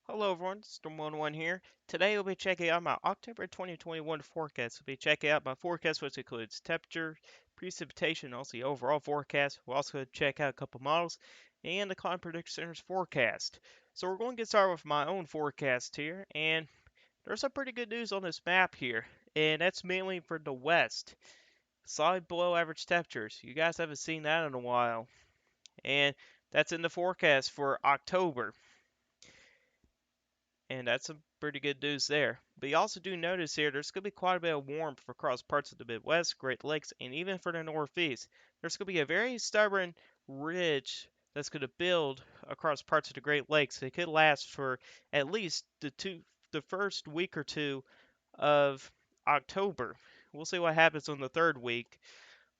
Hello everyone, Storm11 here. Today we'll be checking out my October 2021 forecast. We'll be checking out my forecast, which includes temperature, precipitation, also the overall forecast. We'll also check out a couple models and the Climate Prediction Center's forecast. So we're going to get started with my own forecast here, and there's some pretty good news on this map here, and that's mainly for the west. Solid below average temperatures. You guys haven't seen that in a while, and that's in the forecast for October. And that's some pretty good news there. But you also do notice here there's going to be quite a bit of warmth across parts of the Midwest, Great Lakes, and even for the Northeast. There's going to be a very stubborn ridge that's going to build across parts of the Great Lakes. It could last for at least the first week or two of October. We'll see what happens on the third week.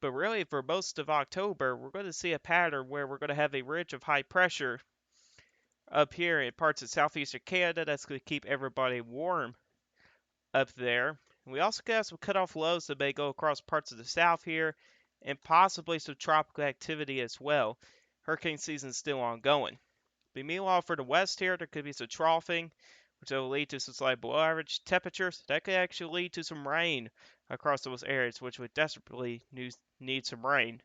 But really, for most of October, we're going to see a pattern where we're going to have a ridge of high pressure up here in parts of southeastern Canada. That's going to keep everybody warm up there. We also got some cutoff lows that may go across parts of the south here, and possibly some tropical activity as well. Hurricane season is still ongoing. But meanwhile, for the west here, there could be some troughing, which will lead to some slight below average temperatures. That could actually lead to some rain across those areas, which would desperately need some rain.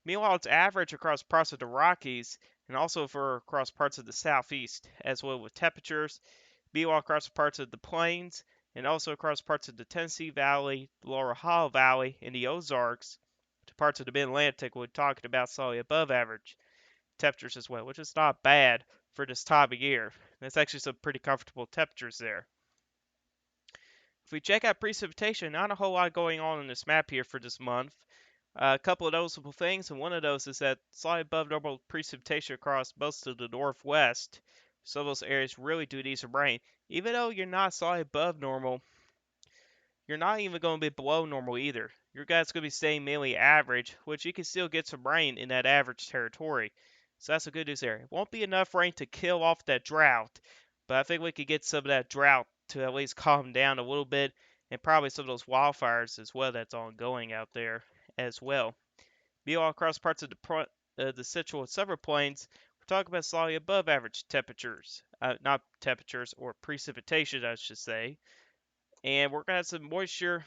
Meanwhile, it's average across parts of the Rockies and also for across parts of the southeast, as well with temperatures. Meanwhile, across parts of the plains and also across parts of the Tennessee Valley, the Lower Ohio Valley, and the Ozarks, to parts of the Mid-Atlantic, we're talking about slightly above average temperatures as well, which is not bad for this time of year. That's actually some pretty comfortable temperatures there. If we check out precipitation, not a whole lot going on in this map here for this month. A couple of noticeable things, and one of those is that slightly above normal precipitation across most of the northwest. Some of those areas really do need some rain. Even though you're not slightly above normal, you're not even going to be below normal either. Your guy's going to be staying mainly average, which you can still get some rain in that average territory. So that's the good news there. It won't be enough rain to kill off that drought, but I think we could get some of that drought to at least calm down a little bit, and probably some of those wildfires as well that's ongoing out there as well. Be all across parts of the central and summer plains, we're talking about slightly above average temperatures, not temperatures or precipitation, I should say. And we're going to have some moisture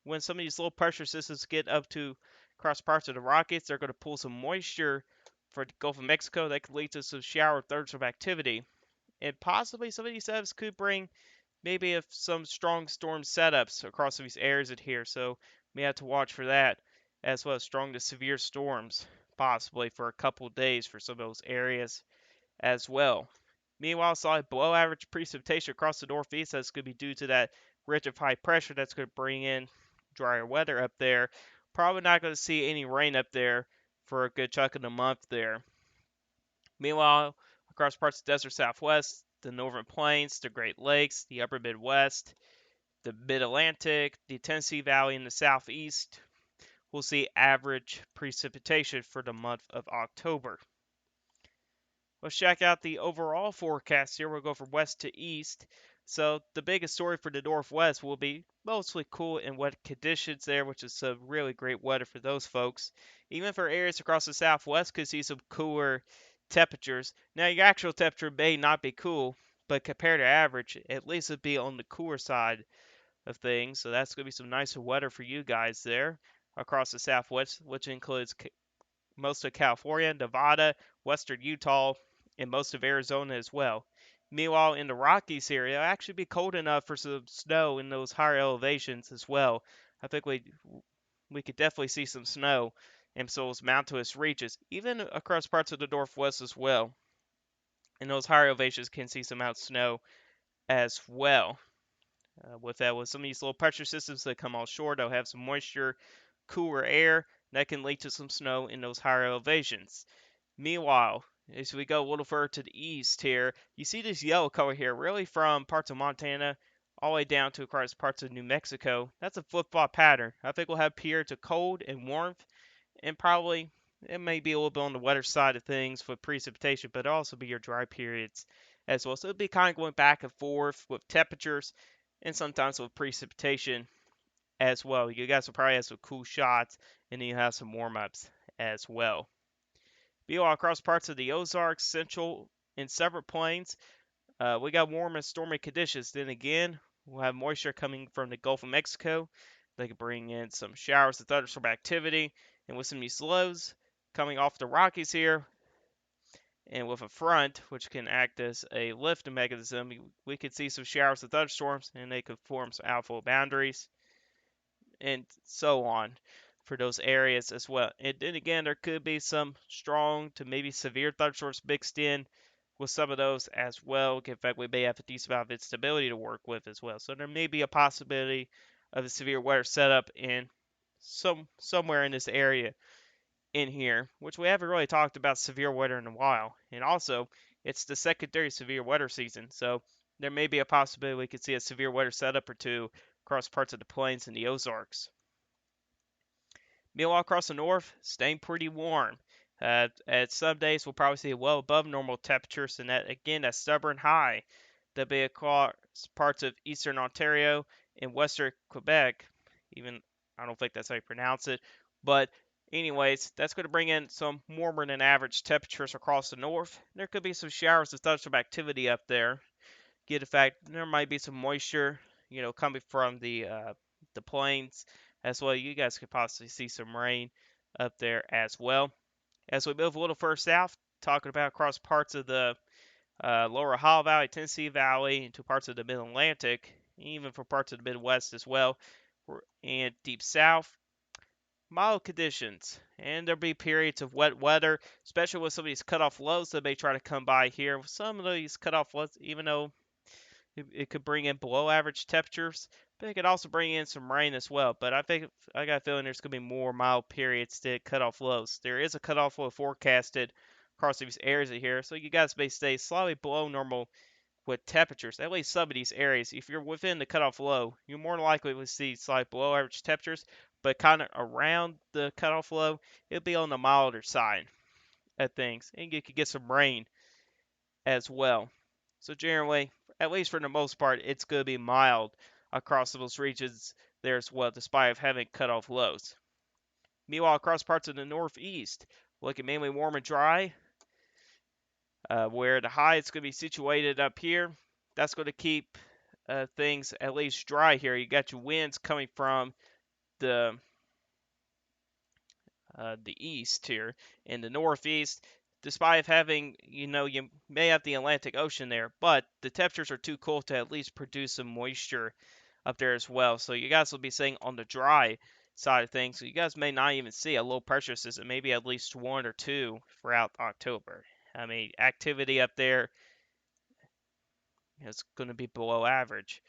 when some of these low pressure systems get up to across parts of the Rockies. They're going to pull some moisture for the Gulf of Mexico that could lead to some shower thunderstorm activity. And possibly some of these setups could bring maybe some strong storm setups across these areas in here. So we have to watch for that, as well as strong to severe storms, possibly for a couple of days for some of those areas as well. Meanwhile, solid below average precipitation across the northeast. That's going to be due to that ridge of high pressure that's going to bring in drier weather up there. Probably not going to see any rain up there for a good chunk of the month there. Meanwhile, across parts of the desert southwest, the northern plains, the Great Lakes, the upper Midwest, the Mid-Atlantic, the Tennessee Valley in the southeast, we'll see average precipitation for the month of October. Let's check out the overall forecast here. We'll go from west to east. So the biggest story for the Northwest will be mostly cool and wet conditions there, which is some really great weather for those folks. Even for areas across the Southwest could see some cooler temperatures. Now your actual temperature may not be cool, but compared to average, at least it'd be on the cooler side of things. So that's going to be some nicer weather for you guys there across the Southwest, which includes most of California, Nevada, western Utah, and most of Arizona as well. Meanwhile, in the Rockies area, it'll actually be cold enough for some snow in those higher elevations as well. I think we could definitely see some snow in those mountainous reaches, even across parts of the Northwest as well. And those higher elevations can see some out snow as well. With that, with some of these low pressure systems that come offshore, they'll have some moisture, cooler air that can lead to some snow in those higher elevations. Meanwhile, as we go a little further to the east here, you see this yellow color here, really from parts of Montana all the way down to across parts of New Mexico. That's a flip-flop pattern. I think we'll have periods of cold and warmth, and probably it may be a little bit on the wetter side of things for precipitation, but it'll also be your dry periods as well. So it'll be kind of going back and forth with temperatures and sometimes with precipitation as well. You guys will probably have some cool shots, and then you have some warm-ups as well. Be all across parts of the Ozarks, Central, and several plains. We got warm and stormy conditions. Then again, we'll have moisture coming from the Gulf of Mexico. They could bring in some showers of thunderstorm activity, and with some these lows coming off the Rockies here, and with a front which can act as a lift mechanism, we could see some showers of thunderstorms, and they could form some outflow boundaries, and so on for those areas as well. And then again, there could be some strong to maybe severe thunderstorms mixed in with some of those as well. In fact, we may have a decent amount of instability to work with as well. So there may be a possibility of a severe weather setup in somewhere in this area in here, which we haven't really talked about severe weather in a while. And also, it's the secondary severe weather season, so there may be a possibility we could see a severe weather setup or two across parts of the plains and the Ozarks. Meanwhile, across the north, staying pretty warm. At some days, we'll probably see well above normal temperatures, and that again, that stubborn high that'll be across parts of eastern Ontario and western Quebec. Even I don't think that's how you pronounce it, but anyways, that's going to bring in some warmer than average temperatures across the north. There could be some showers of thunderstorm activity up there. Get the fact there might be some moisture, coming from the plains as well. You guys could possibly see some rain up there as well. As we move a little further south, talking about across parts of the lower Ohio Valley, Tennessee Valley, into parts of the Mid Atlantic, even for parts of the Midwest as well, and deep south, mild conditions. And there'll be periods of wet weather, especially with some of these cutoff lows that may try to come by here. Some of these cutoff lows, even though it could bring in below average temperatures, but it could also bring in some rain as well. But I think I got a feeling there's going to be more mild periods to cut off lows. There is a cutoff low forecasted across these areas here, so you guys may stay slightly below normal with temperatures. At least some of these areas, if you're within the cutoff low, you're more likely to see slightly below average temperatures. But kind of around the cutoff low, it'll be on the milder side of things, and you could get some rain as well. So generally, at least for the most part, it's going to be mild across those regions there as well, despite having cut-off lows. Meanwhile, across parts of the northeast, looking mainly warm and dry, where the high is going to be situated up here. That's going to keep things at least dry here. You got your winds coming from the the east here in the northeast, despite having, you may have the Atlantic Ocean there, but the temperatures are too cold to at least produce some moisture up there as well. So you guys will be staying on the dry side of things. So you guys may not even see a low pressure system, maybe at least one or two throughout October. I mean, activity up there is going to be below average.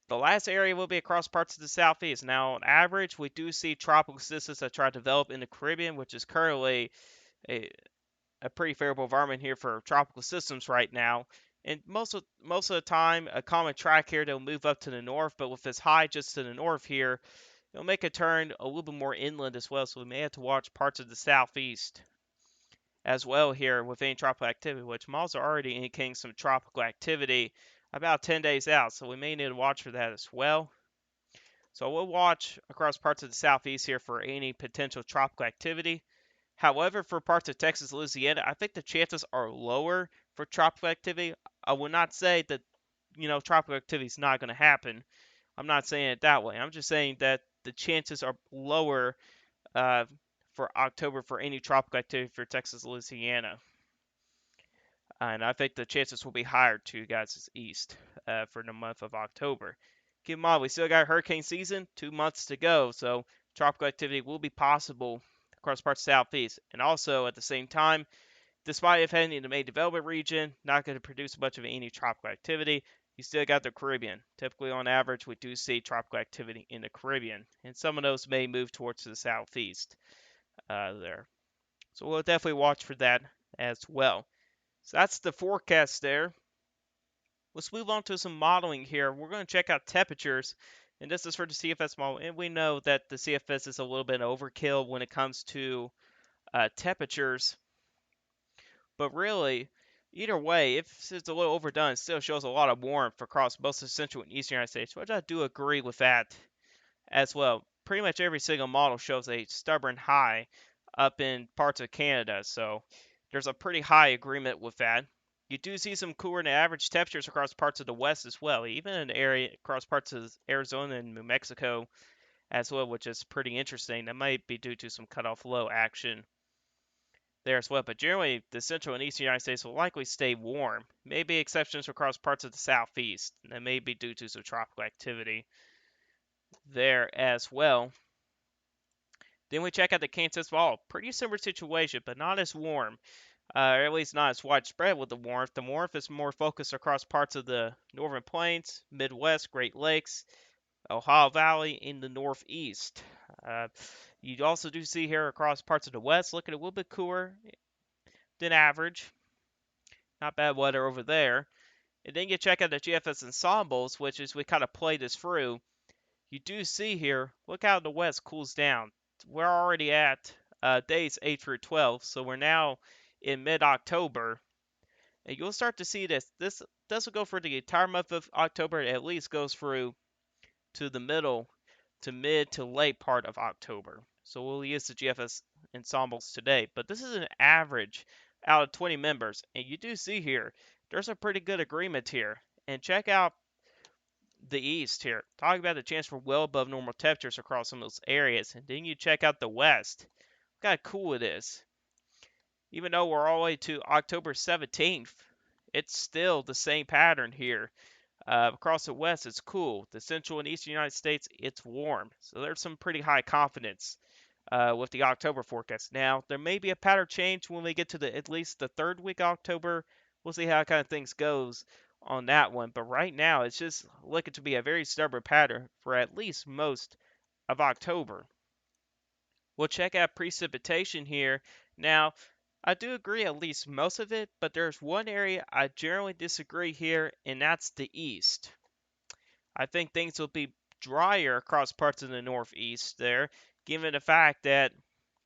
The last area will be across parts of the southeast. Now, on average, we do see tropical systems that try to develop in the Caribbean, which is currently a, a pretty favorable environment here for tropical systems right now. And most of the time, a common track here, they'll move up to the north, but with this high just to the north here, it'll make a turn a little bit more inland as well. So we may have to watch parts of the southeast as well here with any tropical activity, which models are already indicating some tropical activity about 10 days out. So we may need to watch for that as well. So we'll watch across parts of the southeast here for any potential tropical activity. However, for parts of Texas, Louisiana, I think the chances are lower for tropical activity. I would not say that, tropical activity is not going to happen. I'm not saying it that way. I'm just saying that the chances are lower uh, for October for any tropical activity for Texas, Louisiana. And I think the chances will be higher to you guys east for the month of October. Keep in mind, we still got hurricane season, 2 months to go, so tropical activity will be possible across parts of the southeast. And also, at the same time, despite it heading in the main development region, not going to produce much of any tropical activity, you still got the Caribbean. Typically, on average, we do see tropical activity in the Caribbean, and some of those may move towards the southeast there. So we'll definitely watch for that as well. So that's the forecast there. Let's move on to some modeling here. We're going to check out temperatures, and this is for the CFS model. And we know that the CFS is a little bit overkill when it comes to temperatures, but really, either way, if it's a little overdone, it still shows a lot of warmth across most of the central and eastern United States, which I do agree with that as well. Pretty much every single model shows a stubborn high up in parts of Canada, so there's a pretty high agreement with that. You do see some cooler than average temperatures across parts of the west as well, even in the area across parts of Arizona and New Mexico as well, which is pretty interesting. That might be due to some cutoff low action there as well. But generally, the central and eastern United States will likely stay warm. Maybe exceptions across parts of the southeast. That may be due to some tropical activity there as well. Then we check out the Kansas Fall. Pretty similar situation, but not as warm. Or at least not as widespread with the warmth. The warmth is more focused across parts of the northern plains, Midwest, Great Lakes, Ohio Valley, in the Northeast. Uh, you also do see here across parts of the West, looking a little bit cooler than average. Not bad weather over there. And then you check out the GFS ensembles, which is we kind of play this through. You do see here, look how the West cools down. We're already at days 8 through 12, so we're now in mid-October. And you'll start to see this. This doesn't go for the entire month of October. It at least goes through to the middle to mid to late part of October. So we'll use the GFS ensembles today. But this is an average out of 20 members. And you do see here, there's a pretty good agreement here. And check out the East here. Talking about the chance for well above normal temperatures across some of those areas. And then you check out the West. Look how cool it is. Even though we're all the way to October 17th, it's still the same pattern here. Across the west, it's cool. The central and eastern United States, it's warm. So there's some pretty high confidence with the October forecast. Now, there may be a pattern change when we get to the at least the third week of October. We'll see how kind of things goes on that one. But right now, it's just looking to be a very stubborn pattern for at least most of October. We'll check out precipitation here. Now, I do agree at least most of it, but there's one area I generally disagree here, and that's the east. I think things will be drier across parts of the northeast there, given the fact that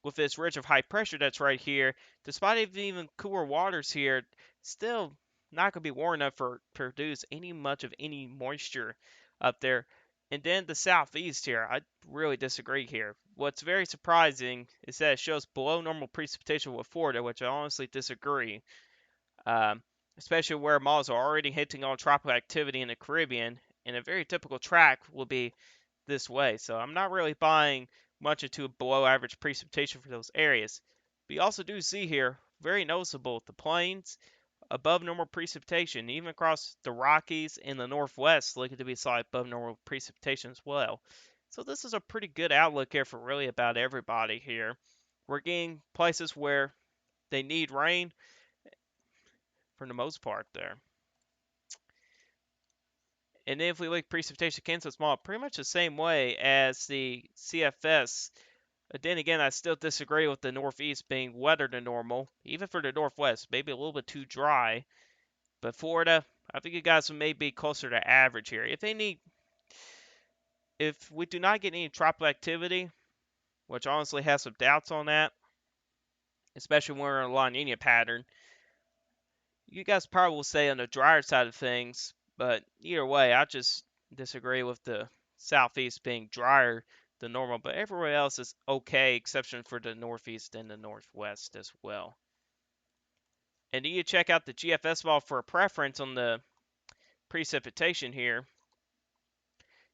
with this ridge of high pressure that's right here, despite even cooler waters here, still not going to be warm enough for produce any much of any moisture up there. And then the southeast here, I really disagree here. What's very surprising is that it shows below normal precipitation with Florida, which I honestly disagree. Um, Especially where models are already hinting on tropical activity in the Caribbean, and a very typical track will be this way. So I'm not really buying much into below average precipitation for those areas. But you also do see here, very noticeable, the plains above normal precipitation, even across the Rockies and the Northwest, looking to be slightly above normal precipitation as well. So this is a pretty good outlook here for really about everybody here. We're getting places where they need rain for the most part there. And then if we look at precipitation Kansas small, pretty much the same way as the CFS. But then again, I still disagree with the Northeast being wetter than normal, even for the Northwest, maybe a little bit too dry. But Florida, I think you guys may be closer to average here. If we do not get any tropical activity, which honestly has some doubts on that, especially when we're in a La Nina pattern, you guys probably will say on the drier side of things. But either way, I just disagree with the southeast being drier than normal. But everywhere else is okay, exception for the northeast and the northwest as well. And then you check out the GFS ball for a preference on the precipitation here.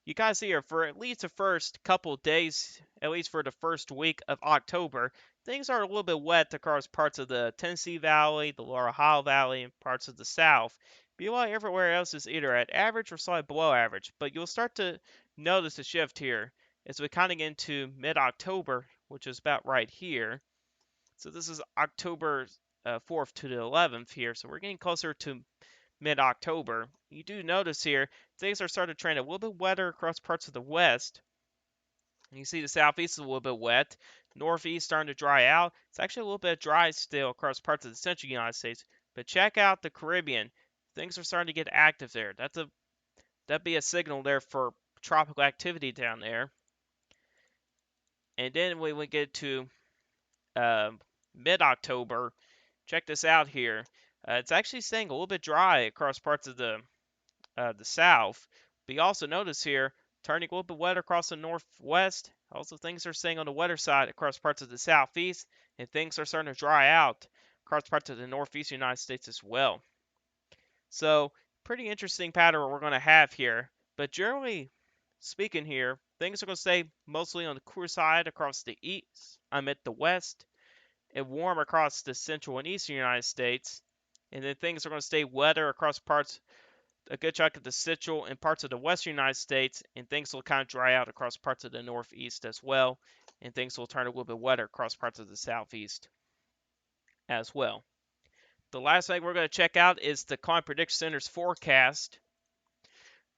You guys see here for at least the first couple days, at least for the first week of October, things are a little bit wet across parts of the Tennessee Valley, the Lower Ohio Valley, and parts of the South. Meanwhile, everywhere else is either at average or slightly below average. But you'll start to notice a shift here as we kind of get into mid-October, which is about right here. So this is October 4th to the 11th here. So we're getting closer to mid-October. You do notice here things are starting to trend a little bit wetter across parts of the west. And you see the southeast is a little bit wet. Northeast starting to dry out. It's actually a little bit dry still across parts of the central United States. But check out the Caribbean. Things are starting to get active there. That'd be a signal there for tropical activity down there. And then when we get to mid-October, check this out here. It's actually staying a little bit dry across parts of the south. But you also notice here, turning a little bit wetter across the northwest. Also, things are staying on the wetter side across parts of the southeast, and things are starting to dry out across parts of the northeast United States as well. So, pretty interesting pattern we're going to have here. But generally speaking here, things are going to stay mostly on the cooler side across the east, the west, and warm across the central and eastern United States. And then things are going to stay wetter across a good chunk of the central and parts of the western United States, and things will kind of dry out across parts of the northeast as well, and things will turn a little bit wetter across parts of the southeast as well. The last thing we're going to check out is the Climate Prediction Center's forecast.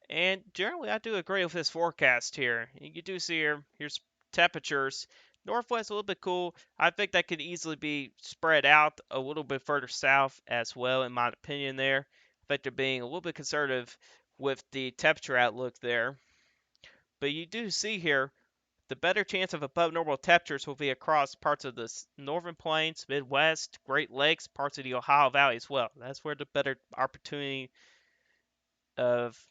And generally, I do agree with this forecast here. You do see here's temperatures. Northwest a little bit cool. I think that could easily be spread out a little bit further south as well, in my opinion there. I think they're being a little bit conservative with the temperature outlook there. But you do see here the better chance of above normal temperatures will be across parts of the northern plains, Midwest, Great Lakes, parts of the Ohio Valley as well. That's where the better opportunity of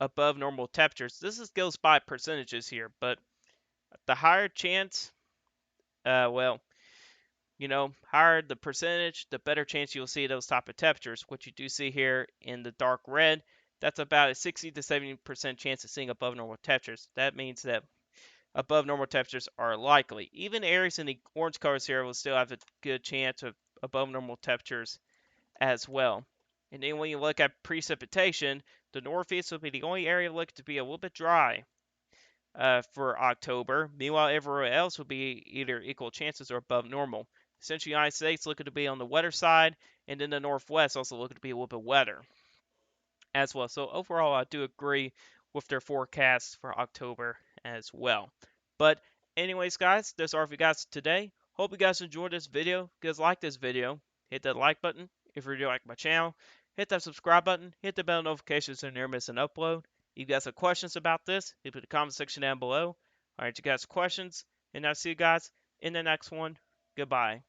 above normal temperatures. Goes by percentages here, but the higher chance, well, higher the percentage, the better chance you'll see those type of temperatures. What you do see here in the dark red, that's about a 60 to 70% chance of seeing above normal temperatures. That means that above normal temperatures are likely. Even areas in the orange colors here will still have a good chance of above normal temperatures as well. And then when you look at precipitation, the northeast will be the only area looking to be a little bit dry for October. Meanwhile, everywhere else will be either equal chances or above normal. The Central United States looking to be on the wetter side, and then the Northwest also looking to be a little bit wetter as well. So overall, I do agree with their forecast for October as well. But anyways, guys, that's all for you guys today. Hope you guys enjoyed this video. If you guys like this video, hit that like button. If you do like my channel, hit that subscribe button. Hit the bell notifications so you never miss an upload. If you guys have questions about this, leave it in the comment section down below. All right, you guys questions, and I'll see you guys in the next one. Goodbye.